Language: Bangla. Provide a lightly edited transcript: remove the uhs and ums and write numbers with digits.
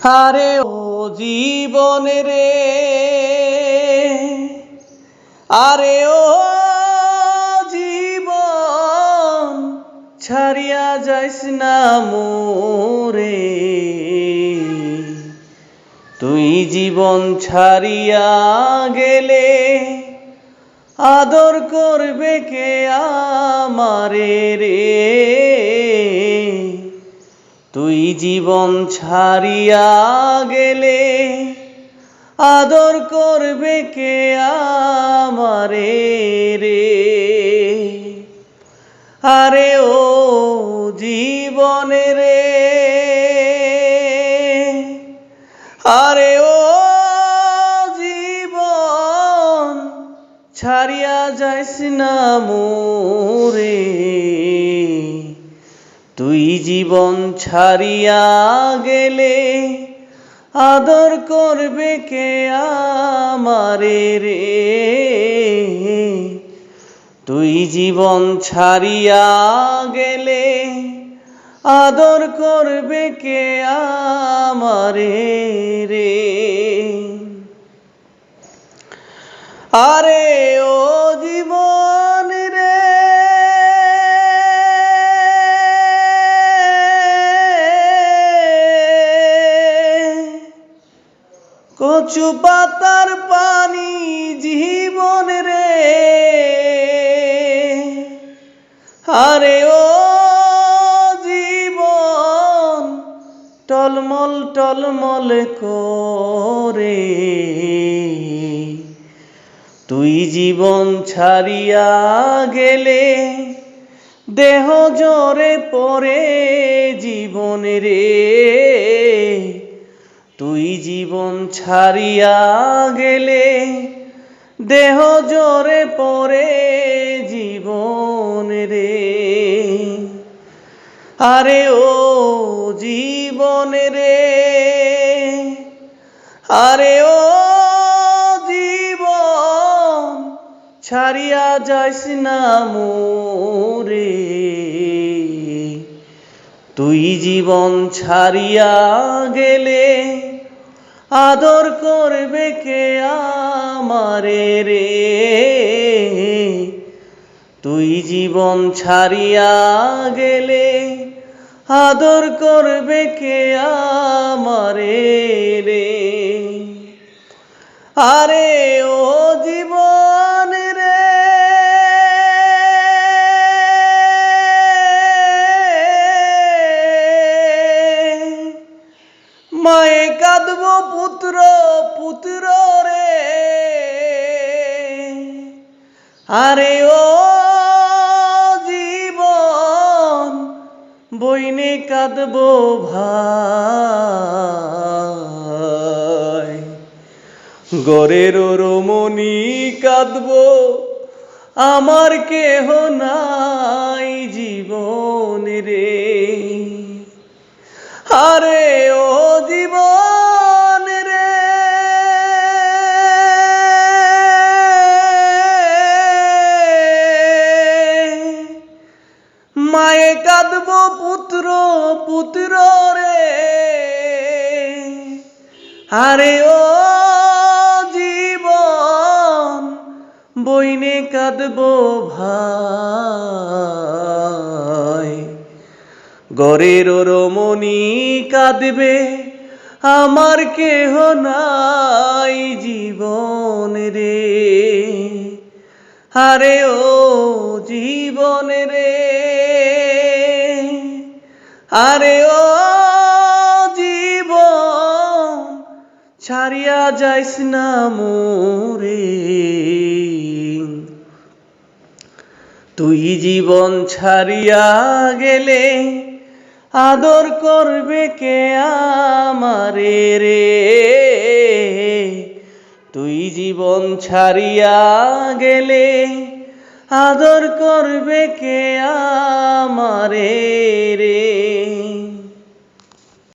আরে ও জীবন রে, আরে ও জীবন, ছাড়িয়া যাইস না মোরে। তুই জীবন ছাড়িয়া গেলে আদর করবে কে আমারে রে। তুই জীবন ছাড়িয়া গেলে আদর করবে কে আমারে রে। আরে ও জীবন রে, আরে ও জীবন, ছাড়িয়া যাইস না মোরে। তুই জীবন ছাড়িয়া গেলে আদর করবে কে আমারে রে। তুই জীবন ছাড়িয়া গেলে আদর করবে কে আমারে রে। আরে ও জীবন রে, কচু পাতার পানি জীবন রে। আরে ও জীবন, টলমল টলমল করে। তুই জীবন ছাড়িয়া গেলে দেহ জ্বরে পড়ে জীবন রে। তুই জীবন ছাড়িয়া গেলে দেহ জ্বরে পড়ে জীবন রে। আরে ও জীবন রে, আরে ও জীবন, ছাড়িয়া যাইস না মোরে। তুই জীবন ছাড়িয়া গেলে আদর করবে কে আমারে রে। তুই জীবন ছাড়িয়া গেলে আদর করবে কে আমারে রে। আরে ও জীবন রে, মায়ে কাঁদব পুত্র পুত্র রে। আরে ও জীবন, বইনে কাঁদব ভাই। গরের রমণী কাঁদব, আমার কেহ নাই জীবন রে। আরে ও জীবন রে, মায়ে কাঁদব পুত্র পুত্র রে। আরে ও জীবন, বইনে কাঁদব ভাই। গরের রমণী কাঁদবে, আমার কেহ নাই জীবন রে। আরে ও জীবন রে, আরে ও জীবন, ছাড়িয়া যাইস না মোরে। তুই জীবন ছাড়িয়া গেলে আদর করবে কে আমারে রে। তুই জীবন ছাড়িয়া গেলে আদর করবে কে আমারে রে।